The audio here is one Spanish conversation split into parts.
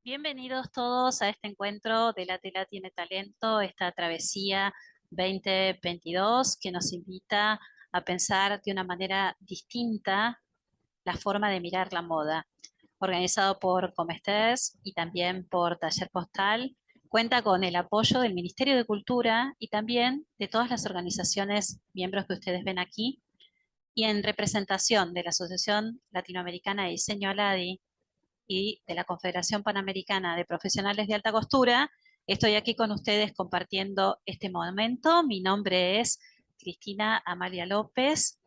Bienvenidos todos a este encuentro de La Tela Tiene Talento, esta travesía 2022 que nos invita a pensar de una manera distinta la forma de mirar la moda. Organizado por Comestés y también por Taller Postal, cuenta con el apoyo del Ministerio de Cultura y también de todas las organizaciones miembros que ustedes ven aquí, y en representación de la Asociación Latinoamericana de Diseño ALADI y de la Confederación Panamericana de Profesionales de Alta Costura, estoy aquí con ustedes compartiendo este momento. Mi nombre es Cristina Amalia López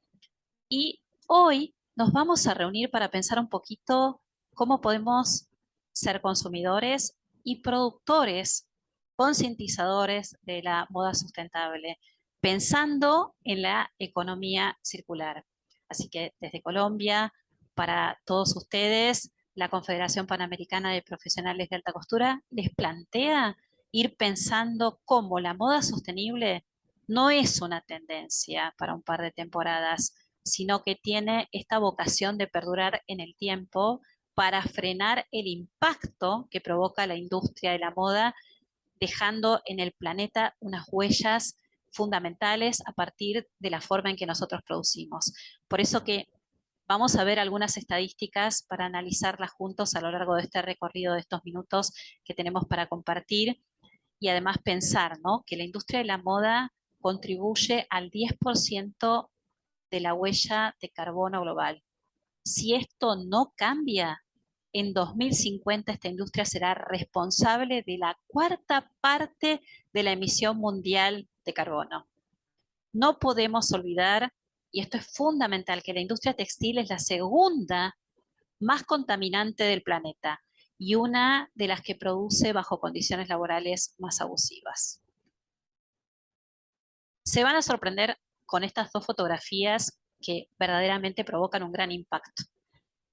y hoy nos vamos a reunir para pensar un poquito cómo podemos ser consumidores y productores concientizadores de la moda sustentable, pensando en la economía circular. Así que desde Colombia, para todos ustedes, la Confederación Panamericana de Profesionales de Alta Costura les plantea ir pensando cómo la moda sostenible no es una tendencia para un par de temporadas, sino que tiene esta vocación de perdurar en el tiempo para frenar el impacto que provoca la industria de la moda, dejando en el planeta unas huellas fundamentales a partir de la forma en que nosotros producimos. Por eso que vamos a ver algunas estadísticas para analizarlas juntos a lo largo de este recorrido de estos minutos que tenemos para compartir, y además pensar, ¿no?, que la industria de la moda contribuye al 10% de la huella de carbono global. Si esto no cambia, en 2050 esta industria será responsable de la cuarta parte de la emisión mundial de carbono. No podemos olvidar, y esto es fundamental, que la industria textil es la segunda más contaminante del planeta y una de las que produce bajo condiciones laborales más abusivas. Se van a sorprender con estas dos fotografías que verdaderamente provocan un gran impacto.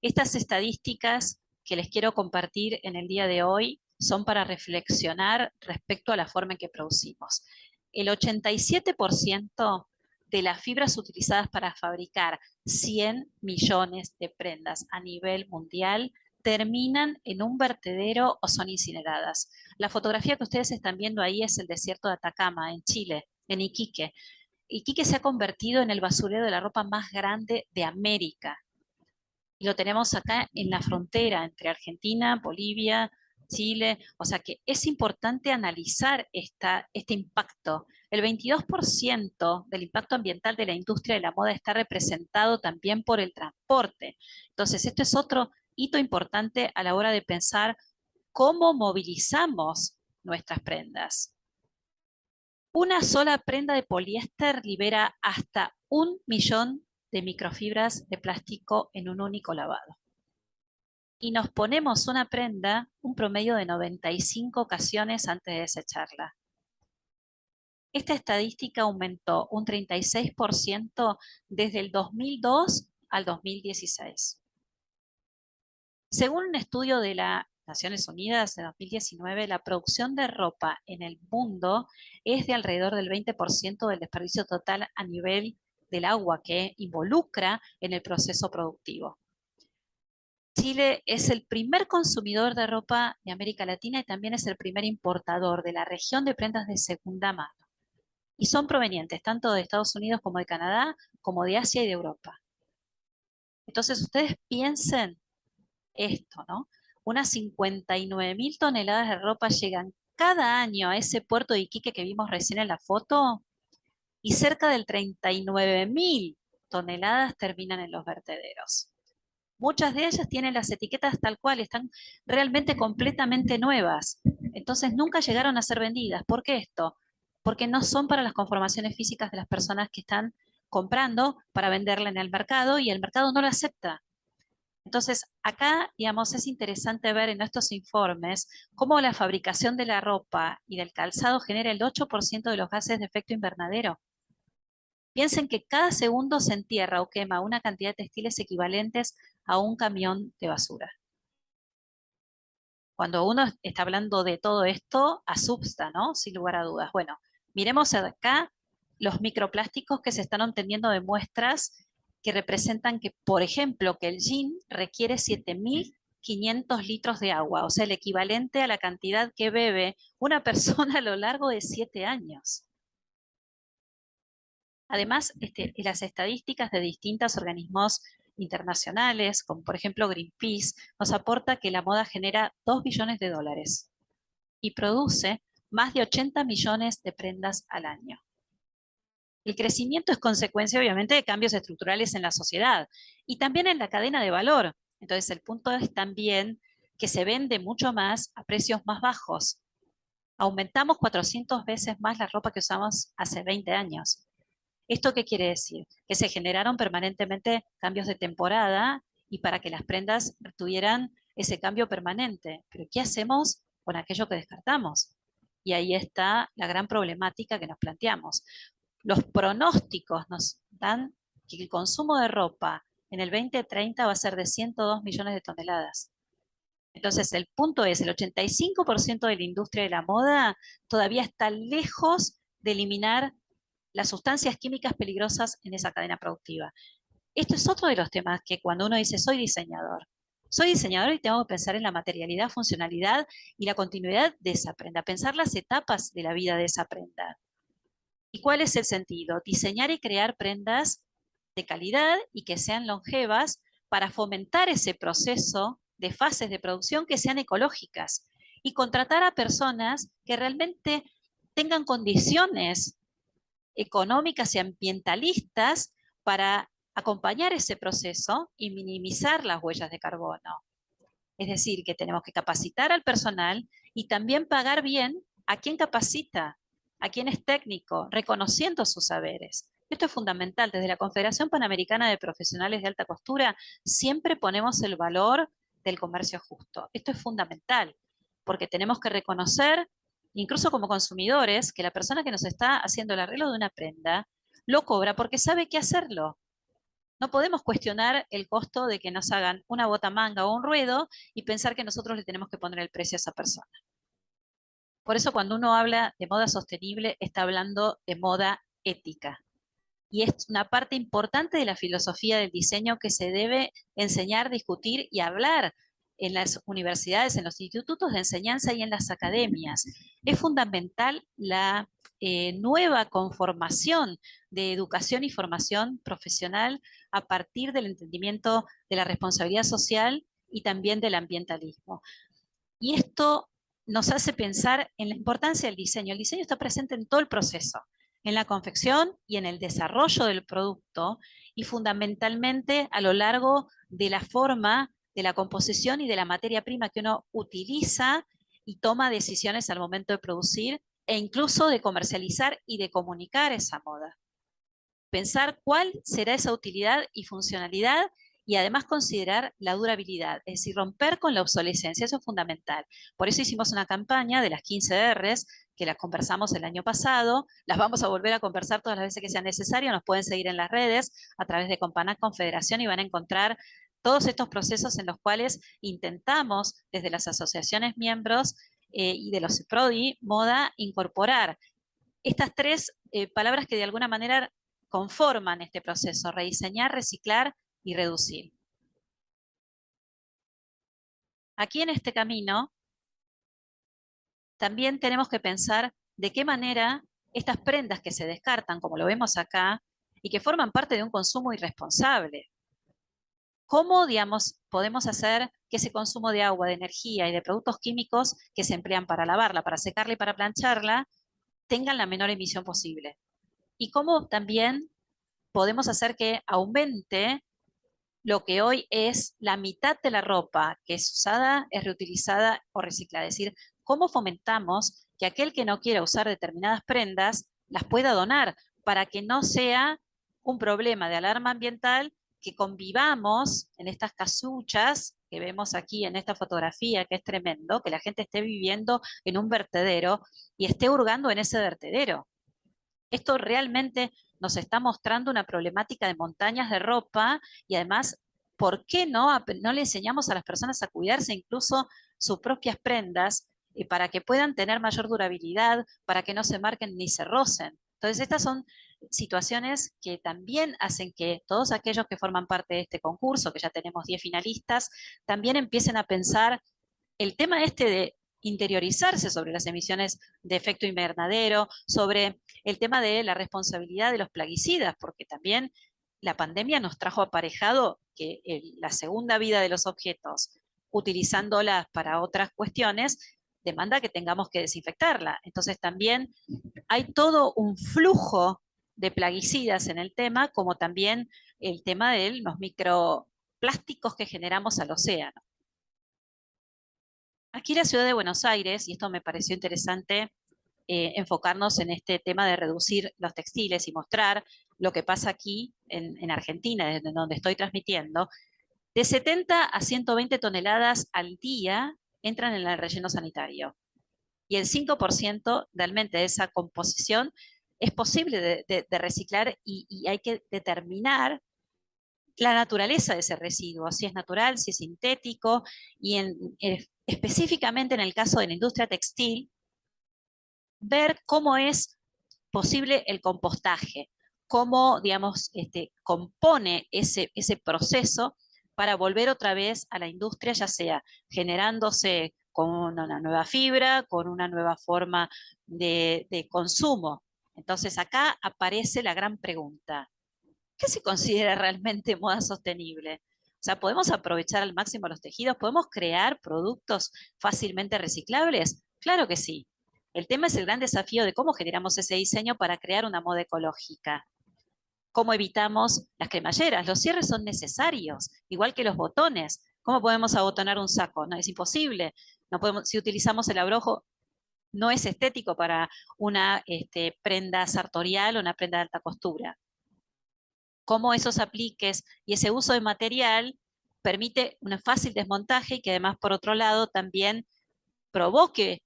Estas estadísticas que les quiero compartir en el día de hoy son para reflexionar respecto a la forma en que producimos. El 87% de las fibras utilizadas para fabricar 100 millones de prendas a nivel mundial terminan en un vertedero o son incineradas. La fotografía que ustedes están viendo ahí es el desierto de Atacama, en Chile, en Iquique. Iquique se ha convertido en el basurero de la ropa más grande de América. Y lo tenemos acá en la frontera entre Argentina, Bolivia, Chile. O sea que es importante analizar este impacto. El 22% del impacto ambiental de la industria de la moda está representado también por el transporte. Entonces, esto es otro hito importante a la hora de pensar cómo movilizamos nuestras prendas. Una sola prenda de poliéster libera hasta 1 millón de microfibras de plástico en un único lavado. Y nos ponemos una prenda un promedio de 95 ocasiones antes de desecharla. Esta estadística aumentó un 36% desde el 2002 al 2016. Según un estudio de las Naciones Unidas de 2019, la producción de ropa en el mundo es de alrededor del 20% del desperdicio total a nivel del agua que involucra en el proceso productivo. Chile es el primer consumidor de ropa de América Latina y también es el primer importador de la región de prendas de segunda mano. Y son provenientes tanto de Estados Unidos como de Canadá, como de Asia y de Europa. Entonces ustedes piensen esto, ¿no? Unas 59.000 toneladas de ropa llegan cada año a ese puerto de Iquique que vimos recién en la foto, y cerca del 39.000 toneladas terminan en los vertederos. Muchas de ellas tienen las etiquetas tal cual, están realmente completamente nuevas. Entonces nunca llegaron a ser vendidas. ¿Por qué esto? Porque no son para las conformaciones físicas de las personas que están comprando para venderla en el mercado y el mercado no la acepta. Entonces, acá, digamos, es interesante ver en estos informes cómo la fabricación de la ropa y del calzado genera el 8% de los gases de efecto invernadero. Piensen que cada segundo se entierra o quema una cantidad de textiles equivalentes a un camión de basura. Cuando uno está hablando de todo esto, asusta, ¿no? Sin lugar a dudas. Bueno, miremos acá los microplásticos que se están obteniendo de muestras que representan que, por ejemplo, que el jean requiere 7.000 500 litros de agua, o sea, el equivalente a la cantidad que bebe una persona a lo largo de 7 años. Además, las estadísticas de distintos organismos internacionales, como por ejemplo Greenpeace, nos aporta que la moda genera 2 billones de dólares y produce más de 80 millones de prendas al año. El crecimiento es consecuencia, obviamente, de cambios estructurales en la sociedad y también en la cadena de valor. Entonces, el punto es también que se vende mucho más a precios más bajos. Aumentamos 400 veces más la ropa que usamos hace 20 años. ¿Esto qué quiere decir? Que se generaron permanentemente cambios de temporada y para que las prendas tuvieran ese cambio permanente. Pero ¿qué hacemos con aquello que descartamos? Y ahí está la gran problemática que nos planteamos. Los pronósticos nos dan que el consumo de ropa en el 2030 va a ser de 102 millones de toneladas. Entonces, el punto es, el 85% de la industria de la moda todavía está lejos de eliminar las sustancias químicas peligrosas en esa cadena productiva. Esto es otro de los temas que cuando uno dice soy diseñador y tengo que pensar en la materialidad, funcionalidad y la continuidad de esa prenda, pensar las etapas de la vida de esa prenda. ¿Y cuál es el sentido? Diseñar y crear prendas de calidad y que sean longevas para fomentar ese proceso de fases de producción que sean ecológicas y contratar a personas que realmente tengan condiciones económicas y ambientalistas para acompañar ese proceso y minimizar las huellas de carbono. Es decir, que tenemos que capacitar al personal y también pagar bien a quien capacita, a quien es técnico, reconociendo sus saberes. Esto es fundamental. Desde la Confederación Panamericana de Profesionales de Alta Costura siempre ponemos el valor del comercio justo. Esto es fundamental, porque tenemos que reconocer, incluso como consumidores, que la persona que nos está haciendo el arreglo de una prenda lo cobra porque sabe qué hacerlo. No podemos cuestionar el costo de que nos hagan una botamanga o un ruedo y pensar que nosotros le tenemos que poner el precio a esa persona. Por eso cuando uno habla de moda sostenible, está hablando de moda ética. Y es una parte importante de la filosofía del diseño que se debe enseñar, discutir y hablar en las universidades, en los institutos de enseñanza y en las academias. Es fundamental la nueva conformación de educación y formación profesional a partir del entendimiento de la responsabilidad social y también del ambientalismo. Y esto nos hace pensar en la importancia del diseño. El diseño está presente en todo el proceso, en la confección y en el desarrollo del producto y fundamentalmente a lo largo de la forma, de la composición y de la materia prima que uno utiliza y toma decisiones al momento de producir e incluso de comercializar y de comunicar esa moda. Pensar cuál será esa utilidad y funcionalidad y además considerar la durabilidad, es decir, romper con la obsolescencia, eso es fundamental. Por eso hicimos una campaña de las 15 Rs, que las conversamos el año pasado, las vamos a volver a conversar todas las veces que sea necesario, nos pueden seguir en las redes a través de Companac Confederación y van a encontrar todos estos procesos en los cuales intentamos desde las asociaciones miembros y de los PRODI, moda, incorporar estas tres palabras que de alguna manera conforman este proceso: rediseñar, reciclar y reducir. Aquí en este camino también tenemos que pensar de qué manera estas prendas que se descartan, como lo vemos acá, y que forman parte de un consumo irresponsable, ¿cómo, digamos, podemos hacer que ese consumo de agua, de energía y de productos químicos que se emplean para lavarla, para secarla y para plancharla, tengan la menor emisión posible? Y cómo también podemos hacer que aumente lo que hoy es la mitad de la ropa que es usada, es reutilizada o reciclada. Es decir, cómo fomentamos que aquel que no quiera usar determinadas prendas las pueda donar para que no sea un problema de alarma ambiental que convivamos en estas casuchas que vemos aquí en esta fotografía, que es tremendo, que la gente esté viviendo en un vertedero y esté hurgando en ese vertedero. Esto realmente nos está mostrando una problemática de montañas de ropa y además, ¿por qué no le enseñamos a las personas a cuidarse incluso sus propias prendas para que puedan tener mayor durabilidad, para que no se marquen ni se rocen? Entonces, estas son situaciones que también hacen que todos aquellos que forman parte de este concurso, que ya tenemos 10 finalistas, también empiecen a pensar el tema este de interiorizarse sobre las emisiones de efecto invernadero, sobre el tema de la responsabilidad de los plaguicidas, porque también la pandemia nos trajo aparejado que la segunda vida de los objetos, utilizándolas para otras cuestiones, demanda que tengamos que desinfectarla. Entonces también hay todo un flujo de plaguicidas en el tema, como también el tema de los microplásticos que generamos al océano. Aquí en la ciudad de Buenos Aires, y esto me pareció interesante, enfocarnos en este tema de reducir los textiles y mostrar lo que pasa aquí en Argentina, desde donde estoy transmitiendo, de 70 a 120 toneladas al día entran en el relleno sanitario. Y el 5% realmente de esa composición es posible de reciclar y hay que determinar la naturaleza de ese residuo, si es natural, si es sintético, y específicamente en el caso de la industria textil, ver cómo es posible el compostaje, cómo, digamos, compone ese proceso para volver otra vez a la industria, ya sea generándose con una nueva fibra, con una nueva forma de consumo. Entonces acá aparece la gran pregunta: ¿qué se considera realmente moda sostenible? O sea, ¿podemos aprovechar al máximo los tejidos? ¿Podemos crear productos fácilmente reciclables? Claro que sí. El tema es el gran desafío de cómo generamos ese diseño para crear una moda ecológica. ¿Cómo evitamos las cremalleras? Los cierres son necesarios, igual que los botones. ¿Cómo podemos abotonar un saco? No, es imposible. No podemos, si utilizamos el abrojo, no es estético para una prenda sartorial o una prenda de alta costura. Cómo esos apliques y ese uso de material permite un fácil desmontaje y que además, por otro lado, también provoque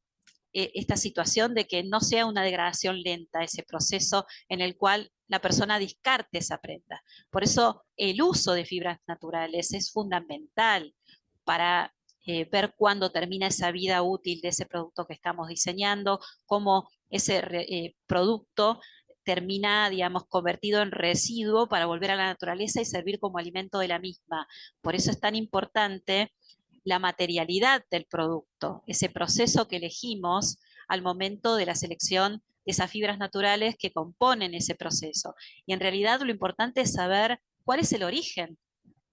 esta situación de que no sea una degradación lenta ese proceso en el cual la persona descarte esa prenda. Por eso el uso de fibras naturales es fundamental para ver cuándo termina esa vida útil de ese producto que estamos diseñando, cómo ese producto termina, digamos, convertido en residuo para volver a la naturaleza y servir como alimento de la misma. Por eso es tan importante la materialidad del producto, ese proceso que elegimos al momento de la selección de esas fibras naturales que componen ese proceso. Y en realidad lo importante es saber cuál es el origen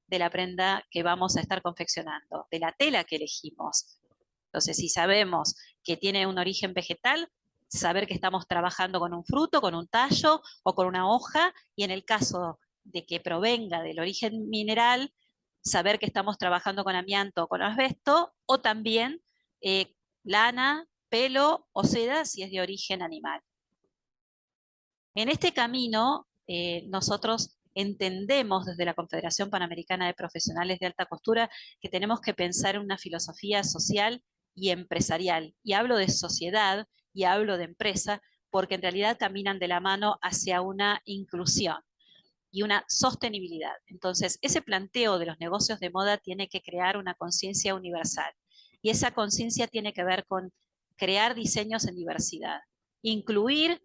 de la prenda que vamos a estar confeccionando, de la tela que elegimos. Entonces, si sabemos que tiene un origen vegetal, saber que estamos trabajando con un fruto, con un tallo o con una hoja, y en el caso de que provenga del origen mineral, saber que estamos trabajando con amianto o con asbesto, o también lana, pelo o seda si es de origen animal. En este camino, nosotros entendemos desde la Confederación Panamericana de Profesionales de Alta Costura que tenemos que pensar en una filosofía social y empresarial. Y hablo de sociedad y hablo de empresa porque en realidad caminan de la mano hacia una inclusión y una sostenibilidad. Entonces, ese planteo de los negocios de moda tiene que crear una conciencia universal. Y esa conciencia tiene que ver con crear diseños en diversidad, incluir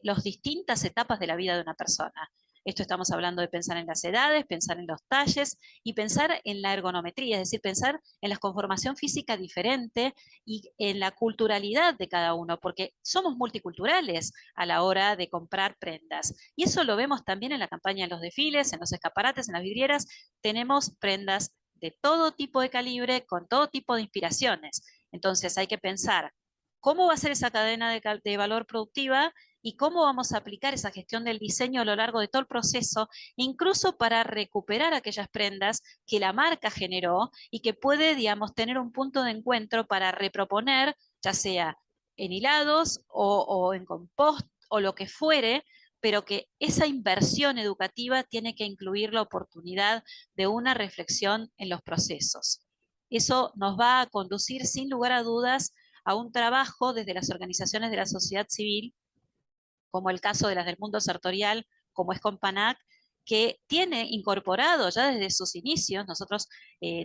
las distintas etapas de la vida de una persona. Esto estamos hablando de pensar en las edades, pensar en los talles y pensar en la ergonometría, es decir, pensar en la conformación física diferente y en la culturalidad de cada uno, porque somos multiculturales a la hora de comprar prendas. Y eso lo vemos también en la campaña, en los desfiles, en los escaparates, en las vidrieras. Tenemos prendas de todo tipo de calibre, con todo tipo de inspiraciones. Entonces hay que pensar cómo va a ser esa cadena de valor productiva y cómo vamos a aplicar esa gestión del diseño a lo largo de todo el proceso, incluso para recuperar aquellas prendas que la marca generó y que puede, digamos, tener un punto de encuentro para reproponer, ya sea en hilados o en compost o lo que fuere, pero que esa inversión educativa tiene que incluir la oportunidad de una reflexión en los procesos. Eso nos va a conducir, sin lugar a dudas, a un trabajo desde las organizaciones de la sociedad civil, como el caso de las del mundo sartorial, como es Companac, que tiene incorporado ya desde sus inicios. Nosotros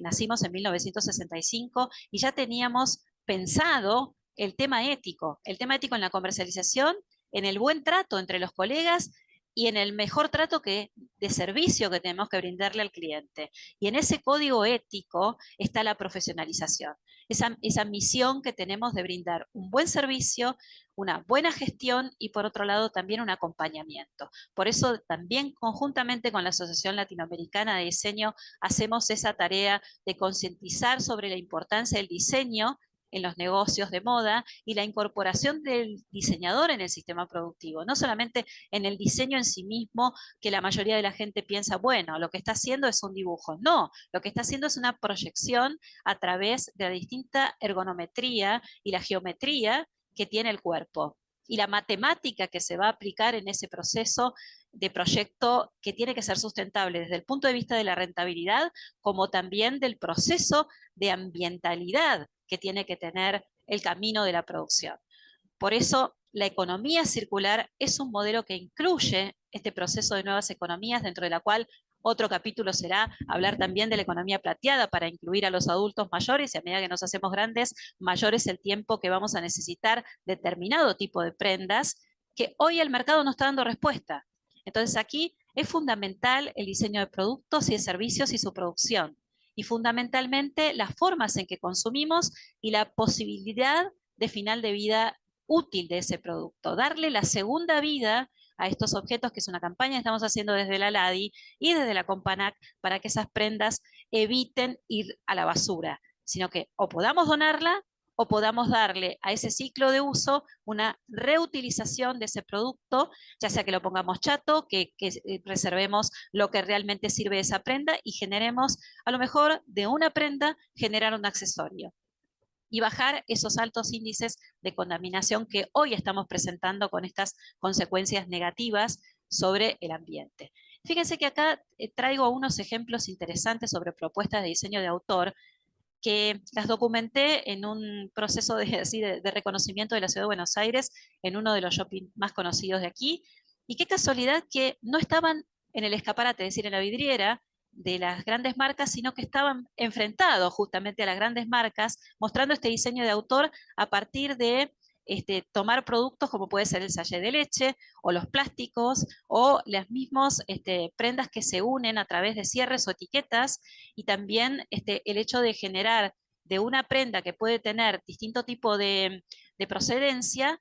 nacimos en 1965 y ya teníamos pensado el tema ético en la comercialización en el buen trato entre los colegas y en el mejor trato de servicio que tenemos que brindarle al cliente. Y en ese código ético está la profesionalización, esa misión que tenemos de brindar un buen servicio, una buena gestión y por otro lado también un acompañamiento. Por eso también conjuntamente con la Asociación Latinoamericana de Diseño hacemos esa tarea de concientizar sobre la importancia del diseño en los negocios de moda y la incorporación del diseñador en el sistema productivo, no solamente en el diseño en sí mismo, que la mayoría de la gente piensa, bueno, lo que está haciendo es un dibujo. No, lo que está haciendo es una proyección a través de la distinta ergonometría y la geometría que tiene el cuerpo y la matemática que se va a aplicar en ese proceso de proyecto que tiene que ser sustentable desde el punto de vista de la rentabilidad, como también del proceso de ambientalidad que tiene que tener el camino de la producción. Por eso, la economía circular es un modelo que incluye este proceso de nuevas economías, dentro de la cual otro capítulo será hablar también de la economía plateada para incluir a los adultos mayores, y a medida que nos hacemos grandes, mayor es el tiempo que vamos a necesitar determinado tipo de prendas, que hoy el mercado no está dando respuesta. Entonces aquí es fundamental el diseño de productos y de servicios y su producción, y fundamentalmente las formas en que consumimos y la posibilidad de final de vida útil de ese producto, darle la segunda vida a estos objetos, que es una campaña que estamos haciendo desde la LADI y desde la Companac para que esas prendas eviten ir a la basura, sino que o podamos donarla o podamos darle a ese ciclo de uso una reutilización de ese producto, ya sea que lo pongamos chato, que reservemos lo que realmente sirve de esa prenda y generemos, a lo mejor de una prenda, generar un accesorio y bajar esos altos índices de contaminación que hoy estamos presentando con estas consecuencias negativas sobre el ambiente. Fíjense que acá traigo unos ejemplos interesantes sobre propuestas de diseño de autor que las documenté en un proceso de reconocimiento de la Ciudad de Buenos Aires en uno de los shopping más conocidos de aquí. Y qué casualidad que no estaban en el escaparate, es decir, en la vidriera de las grandes marcas, sino que estaban enfrentados justamente a las grandes marcas, mostrando este diseño de autor a partir de tomar productos como puede ser el sachet de leche o los plásticos o las mismas prendas que se unen a través de cierres o etiquetas, y también el hecho de generar de una prenda que puede tener distinto tipo de procedencia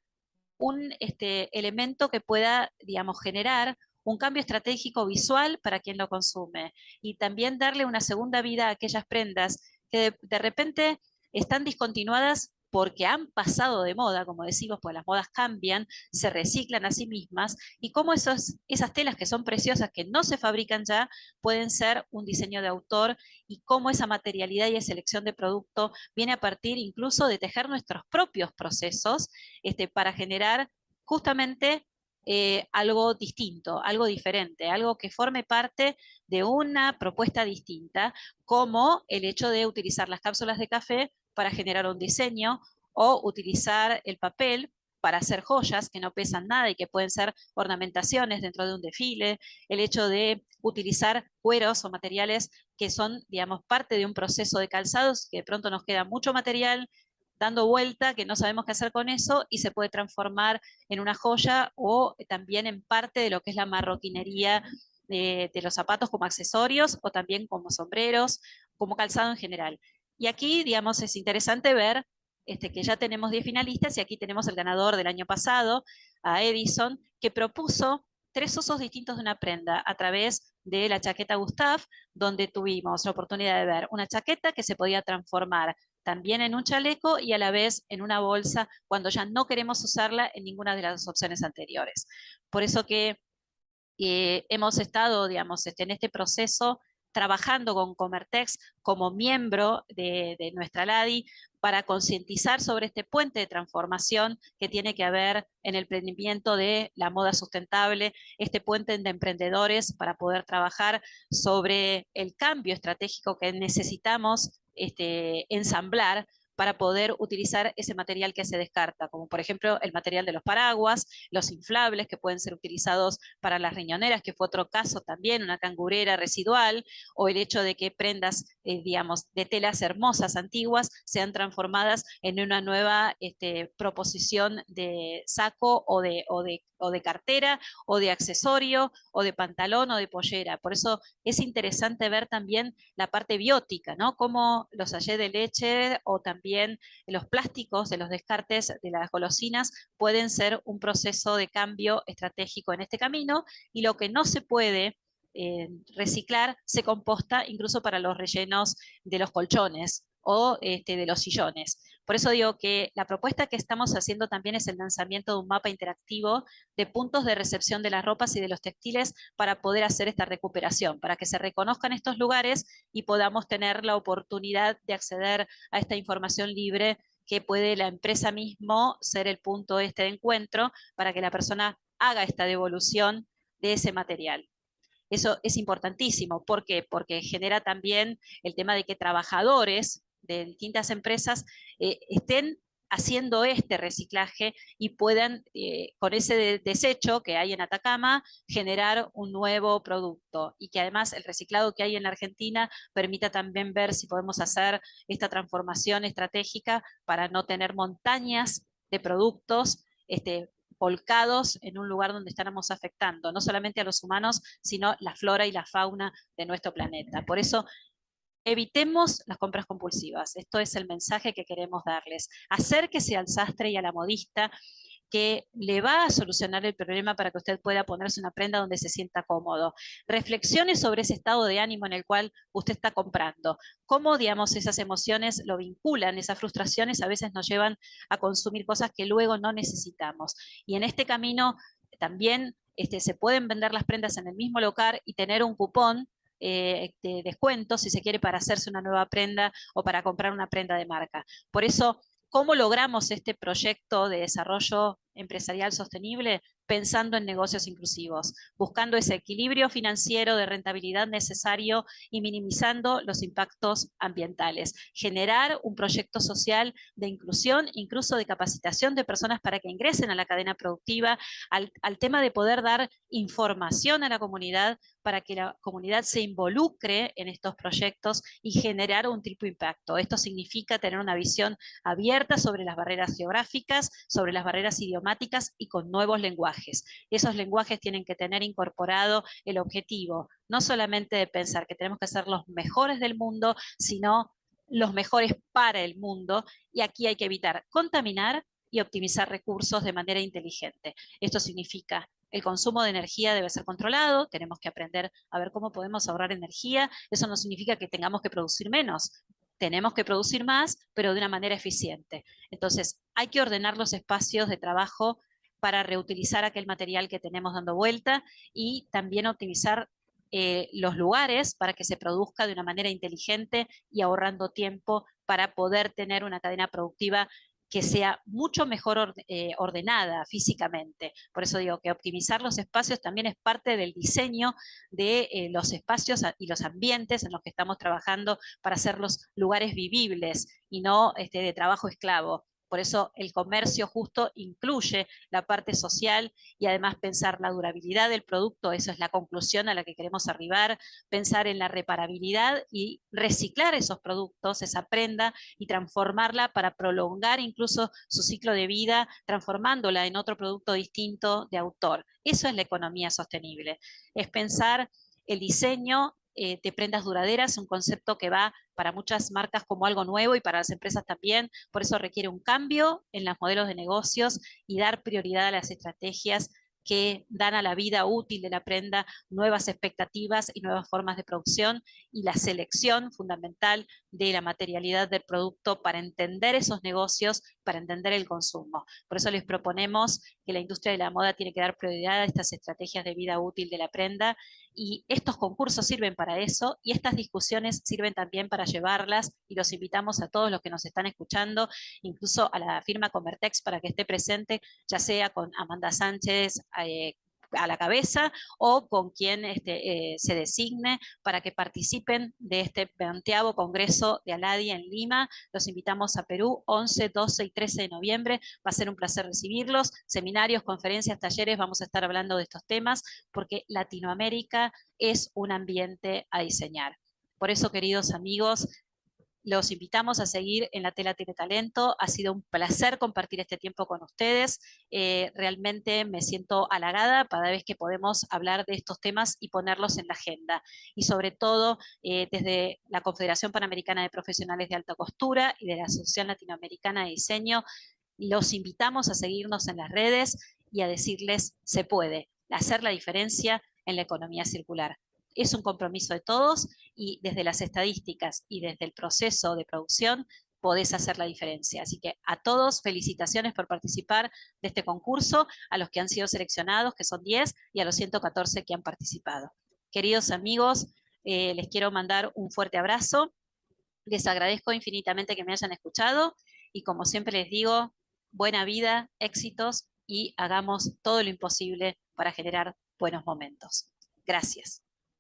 un elemento que pueda, digamos, generar un cambio estratégico visual para quien lo consume y también darle una segunda vida a aquellas prendas que de repente están discontinuadas porque han pasado de moda, como decimos, pues las modas cambian, se reciclan a sí mismas, y cómo esas telas que son preciosas, que no se fabrican ya, pueden ser un diseño de autor, y cómo esa materialidad y esa selección de producto viene a partir incluso de tejer nuestros propios procesos para generar justamente algo distinto, algo diferente, algo que forme parte de una propuesta distinta, como el hecho de utilizar las cápsulas de café para generar un diseño o utilizar el papel para hacer joyas que no pesan nada y que pueden ser ornamentaciones dentro de un desfile, el hecho de utilizar cueros o materiales que son, digamos, parte de un proceso de calzados, que de pronto nos queda mucho material dando vuelta, que no sabemos qué hacer con eso, y se puede transformar en una joya o también en parte de lo que es la marroquinería de los zapatos como accesorios o también como sombreros, como calzado en general. Y aquí, digamos, es interesante ver que ya tenemos 10 finalistas y aquí tenemos el ganador del año pasado, a Edison, que propuso 3 usos distintos de una prenda a través de la chaqueta Gustave, donde tuvimos la oportunidad de ver una chaqueta que se podía transformar también en un chaleco y a la vez en una bolsa cuando ya no queremos usarla en ninguna de las opciones anteriores. Por eso que hemos estado, digamos, en este proceso trabajando con Comertex como miembro de nuestra LADI para concientizar sobre este puente de transformación que tiene que haber en el emprendimiento de la moda sustentable, este puente de emprendedores para poder trabajar sobre el cambio estratégico que necesitamos ensamblar para poder utilizar ese material que se descarta, como por ejemplo el material de los paraguas, los inflables que pueden ser utilizados para las riñoneras, que fue otro caso también, una cangurera residual, o el hecho de que prendas, digamos, de telas hermosas, antiguas, sean transformadas en una nueva proposición de saco o de cartera, o de accesorio, o de pantalón, o de pollera. Por eso es interesante ver también la parte biótica, ¿no? Como los sachets de leche o también los plásticos de los descartes de las golosinas pueden ser un proceso de cambio estratégico en este camino, y lo que no se puede reciclar se composta incluso para los rellenos de los colchones o de los sillones. Por eso digo que la propuesta que estamos haciendo también es el lanzamiento de un mapa interactivo de puntos de recepción de las ropas y de los textiles para poder hacer esta recuperación, para que se reconozcan estos lugares y podamos tener la oportunidad de acceder a esta información libre, que puede la empresa mismo ser el punto de encuentro para que la persona haga esta devolución de ese material. Eso es importantísimo. ¿Por qué? Porque genera también el tema de que trabajadores de distintas empresas estén haciendo este reciclaje y puedan, con ese desecho que hay en Atacama, generar un nuevo producto. Y que además el reciclado que hay en la Argentina permita también ver si podemos hacer esta transformación estratégica para no tener montañas de productos volcados en un lugar donde estamos afectando no solamente a los humanos, sino la flora y la fauna de nuestro planeta. Por eso, evitemos las compras compulsivas. Esto es el mensaje que queremos darles. Acérquese al sastre y a la modista, que le va a solucionar el problema para que usted pueda ponerse una prenda donde se sienta cómodo. Reflexione sobre ese estado de ánimo en el cual usted está comprando. Cómo, digamos, esas emociones lo vinculan, esas frustraciones a veces nos llevan a consumir cosas que luego no necesitamos. Y en este camino también se pueden vender las prendas en el mismo local y tener un cupón de descuento, si se quiere, para hacerse una nueva prenda o para comprar una prenda de marca. Por eso, ¿cómo logramos este proyecto de desarrollo empresarial sostenible? Pensando en negocios inclusivos, buscando ese equilibrio financiero de rentabilidad necesario y minimizando los impactos ambientales. Generar un proyecto social de inclusión, incluso de capacitación de personas para que ingresen a la cadena productiva, al tema de poder dar información a la comunidad para que la comunidad se involucre en estos proyectos y generar un triple impacto. Esto significa tener una visión abierta sobre las barreras geográficas, sobre las barreras idiomáticas y con nuevos lenguajes. Esos lenguajes tienen que tener incorporado el objetivo, no solamente de pensar que tenemos que ser los mejores del mundo, sino los mejores para el mundo, y aquí hay que evitar contaminar y optimizar recursos de manera inteligente. Esto significa el consumo de energía debe ser controlado, tenemos que aprender a ver cómo podemos ahorrar energía. Eso no significa que tengamos que producir menos, tenemos que producir más, pero de una manera eficiente. Entonces, hay que ordenar los espacios de trabajo para reutilizar aquel material que tenemos dando vuelta, y también optimizar los lugares para que se produzca de una manera inteligente y ahorrando tiempo para poder tener una cadena productiva que sea mucho mejor ordenada físicamente. Por eso digo que optimizar los espacios también es parte del diseño de los espacios y los ambientes en los que estamos trabajando para hacerlos lugares vivibles y no de trabajo esclavo. Por eso el comercio justo incluye la parte social y además pensar la durabilidad del producto. Eso es la conclusión a la que queremos arribar, pensar en la reparabilidad y reciclar esos productos, esa prenda, y transformarla para prolongar incluso su ciclo de vida, transformándola en otro producto distinto de autor. Eso es la economía sostenible, es pensar el diseño de prendas duraderas, un concepto que va para muchas marcas como algo nuevo y para las empresas también. Por eso requiere un cambio en los modelos de negocios y dar prioridad a las estrategias que dan a la vida útil de la prenda nuevas expectativas y nuevas formas de producción, y la selección fundamental de la materialidad del producto para entender esos negocios, para entender el consumo. Por eso les proponemos que la industria de la moda tiene que dar prioridad a estas estrategias de vida útil de la prenda, y estos concursos sirven para eso, y estas discusiones sirven también para llevarlas, y los invitamos a todos los que nos están escuchando, incluso a la firma Comertex, para que esté presente, ya sea con Amanda Sánchez, a la cabeza o con quien se designe para que participen de este 20º Congreso de ALADI en Lima. Los invitamos a Perú 11, 12 y 13 de noviembre. Va a ser un placer recibirlos. Seminarios, conferencias, talleres, vamos a estar hablando de estos temas porque Latinoamérica es un ambiente a diseñar. Por eso, queridos amigos, los invitamos a seguir en La Tela Tiene Talento. Ha sido un placer compartir este tiempo con ustedes. Realmente me siento halagada cada vez que podemos hablar de estos temas y ponerlos en la agenda. Y sobre todo, desde la Confederación Panamericana de Profesionales de Alta Costura y de la Asociación Latinoamericana de Diseño, los invitamos a seguirnos en las redes y a decirles, se puede hacer la diferencia en la economía circular. Es un compromiso de todos y desde las estadísticas y desde el proceso de producción podés hacer la diferencia. Así que a todos, felicitaciones por participar de este concurso, a los que han sido seleccionados, que son 10, y a los 114 que han participado. Queridos amigos, les quiero mandar un fuerte abrazo. Les agradezco infinitamente que me hayan escuchado y como siempre les digo, buena vida, éxitos y hagamos todo lo imposible para generar buenos momentos. Gracias.